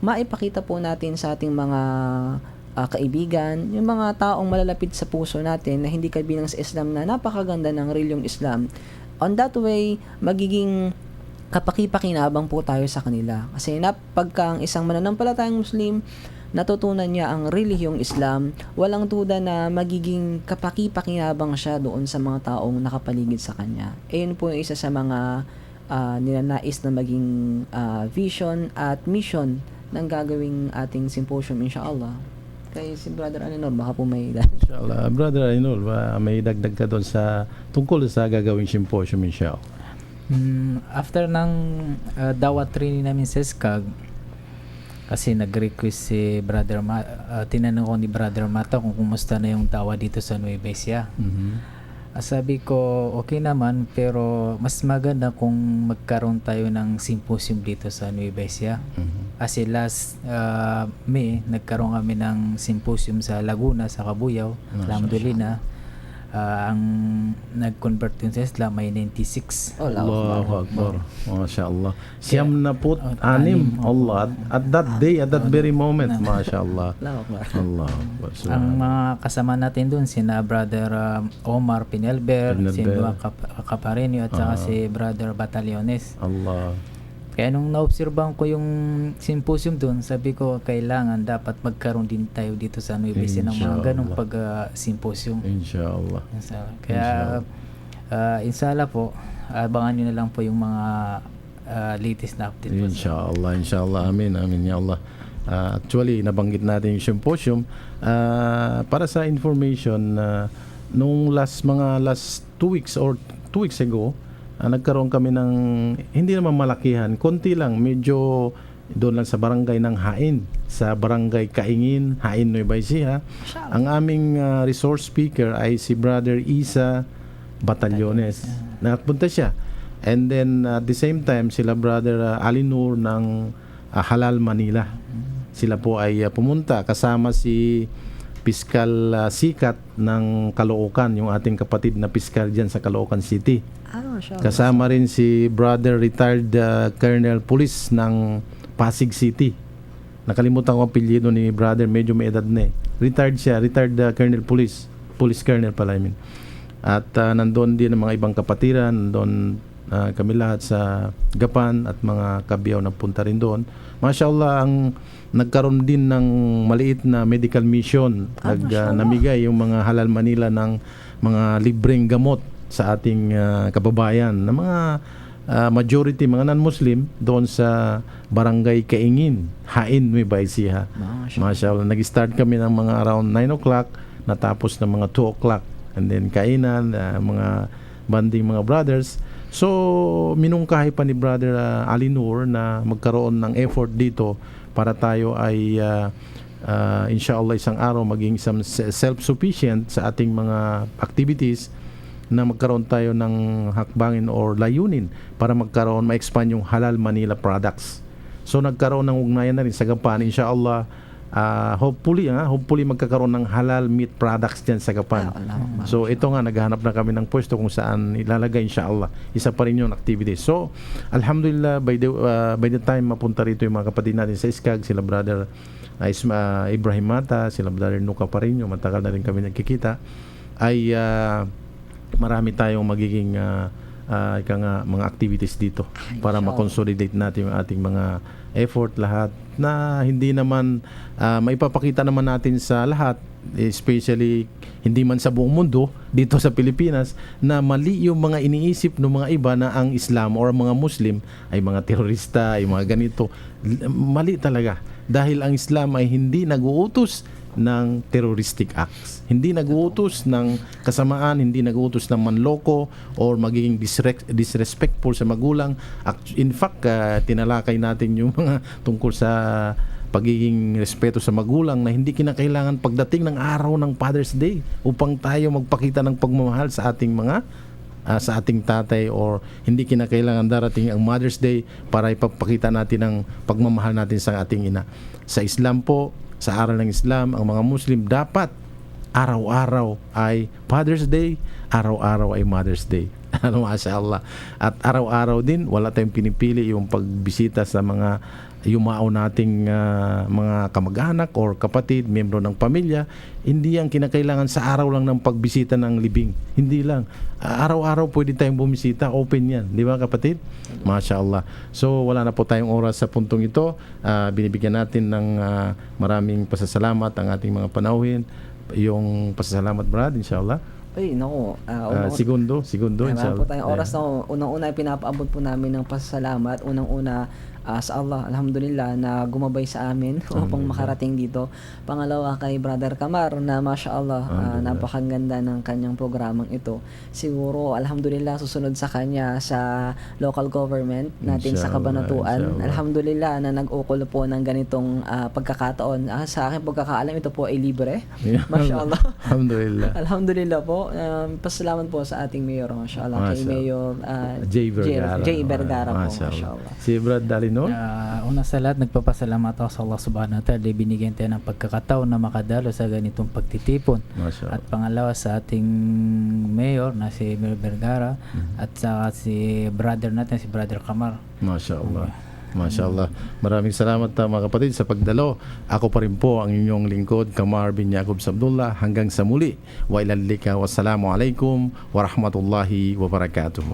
maipakita po natin sa ating mga kaibigan, yung mga taong malalapit sa puso natin na hindi kabilang sa Islam na napakaganda ng reliyong Islam. On that way, magiging kapaki-pakinabang po tayo sa kanila. Kasi pagka ang isang mananampalatayang Muslim, natutunan niya ang relihiyong Islam, walang duda na magiging kapaki-pakinabang siya doon sa mga taong nakapaligid sa kanya. Ayun po yung isa sa mga nilanais na maging vision at mission ng gagawing ating symposium, inshallah. Kay si Brother Alinor, baka po may Inshallah. Brother Ainul, may dagdag ka doon sa tungkol sa gagawing symposium, inshallah. After ng dawat training namin sa SCAG, kasi nag-request si Brother tinanong ko ni Brother Mata kung kumusta na yung dawa dito sa Nueva Ecija. Sabi ko, okay naman, pero mas maganda kung magkaroon tayo ng symposium dito sa Nueva Ecija. Kasi last May, nagkaroon kami ng symposium sa Laguna, sa Cabuyao. Alhamdulillah. Ang nag-convert yun sa Islam may 96. Allahu Akbar. MashaAllah. Siyam na po, anim. Allah. At that day, at that very moment. MashaAllah. Allah. Ang mga kasama natin dun, sina Brother Omar Pinelber, si Noah Capareño, at saka si Brother Batallones. Allah. Kaya nung naobserbahan ko yung symposium doon, sabi ko kailangan dapat magkaroon din tayo dito sa Nueva Ecija ng mga ganong pag-symposium. Inshallah. Kaya inshallah po, abangan nyo na lang po yung mga latest na update po. Inshallah. Amin ya Allah. Actually, nabanggit natin yung symposium. Para sa information, nung last 2 weeks or 2 weeks ago, nagkaroon kami ng hindi naman malakihan, konti lang, medyo doon lang sa barangay ng Hain, sa barangay Kaingin, Hain, Nueva Ecija. Ang aming resource speaker ay si Brother Isa Batallones. Nakapunta siya. And then at the same time, sila Brother Alinur ng Halal Manila. Sila po ay pumunta kasama si Piskal Sikat ng Caloocan, yung ating kapatid na piskal dyan sa Caloocan City. Kasama rin si Brother Retired Colonel Police ng Pasig City. Nakalimutan ko ang apelyido ni Brother, medyo may edad na eh. Retired siya, Retired Colonel Police Colonel pala, I mean. At nandoon din ang mga ibang kapatiran, nandoon kami lahat sa Gapan at mga kabiyaw na punta rin doon. MashaAllah, ang nagkaroon din ng maliit na medical mission. Namigay yung mga Halal Manila ng mga libreng gamot sa ating kababayan na mga majority mga non-Muslim doon sa barangay Kaingin, Hain, Nueva Ecija. MashaAllah, nag-start kami ng mga around 9 o'clock, natapos ng mga 2 o'clock, and then kainan, mga banding mga brothers. So, minungkahi pa ni Brother Alinur na magkaroon ng effort dito para tayo ay inshallah isang araw maging self-sufficient sa ating mga activities, na magkaroon tayo ng hakbangin or layunin para ma-expand yung Halal Manila products. So nagkaroon ng ugnayan na rin sa Gapan, inshallah. Hopefully magkakaroon ng halal meat products dyan sa Gapan. So ito nga, naghahanap na kami ng pwesto kung saan ilalagay, inshallah. Isa pa rin yung activity. So alhamdulillah, by the time mapunta rito yung mga kapatid natin sa SCAG, sila Brother Ibrahim Mata, sila Brother Nuka Pareño, matagal na rin kami nagkikita, ay marami tayong magiging mga activities dito para ma-consolidate natin yung ating mga effort lahat, na hindi naman maipapakita naman natin sa lahat, especially hindi man sa buong mundo, dito sa Pilipinas, na mali yung mga iniisip ng mga iba na ang Islam or mga Muslim ay mga terorista, ay mga ganito. Mali talaga, dahil ang Islam ay hindi nag-uutos ng terroristic acts. Hindi nag-uutos ng kasamaan, hindi nag-uutos ng manloko or magiging disrespectful sa magulang. In fact, tinalakay natin yung mga tungkol sa pagiging respeto sa magulang, na hindi kinakailangan pagdating ng araw ng Father's Day upang tayo magpakita ng pagmamahal sa ating sa ating tatay, or hindi kinakailangan darating ang Mother's Day para ipapakita natin ang pagmamahal natin sa ating ina. Sa Islam po, sa aral ng Islam, ang mga Muslim dapat araw-araw ay Father's Day, araw-araw ay Mother's Day. MashaAllah. At araw-araw din, wala tayong pinipili yung pagbisita sa mga yumao nating mga kamag-anak or kapatid, miyembro ng pamilya, hindi yan kinakailangan sa araw lang ng pagbisita ng libing. Hindi lang. Araw-araw pwede tayong bumisita, open yan. Di ba kapatid? Masya Allah. So wala na po tayong oras sa puntong ito. Binibigyan natin ng maraming pasasalamat ang ating mga panauhin. Yung pasasalamat Brad, inshallah. Ay, naku. Segundo, Marami inshallah. po tayong oras na unang-una ay pinapaabot po namin ng pasasalamat. Unang-una sa Allah, alhamdulillah, na gumabay sa amin upang makarating dito. Pangalawa kay Brother Kamar na masya Allah, napakaganda ng kanyang programang ito. Siguro, alhamdulillah, susunod sa kanya sa local government natin sa Inshallah, Kabanatuan. inshallah. Alhamdulillah na nag-ukol po ng ganitong pagkakataon. Sa akin pagkakaalam, ito po ay libre. Masya Allah. Alhamdulillah. Alhamdulillah po. Pasalamat po sa ating mayor, masya Allah. Kay Masya Mayor Jay Vergara. Jay Vergara po, Masya masya Allah. Allah. Si Brad Dalinor? Una sa lahat, nagpapasalamat ako sa Allah subhanahu wa ta'ala dahil binigyan tayo ng pagkakataon na makadalo sa ganitong pagtitipon. Masya At Allah. pangalawa sa ating mayor na si Mayor Vergara at saka si brother natin, si Brother Kamar. Masya Allah. Masya Allah. Maraming salamat mga kapatid sa pagdalo. Ako pa rin po ang inyong lingkod, Kamar bin Yaqub Sabdullah. Hanggang sa muli. Wa ilalika. Wassalamu alaikum warahmatullahi wabarakatuh.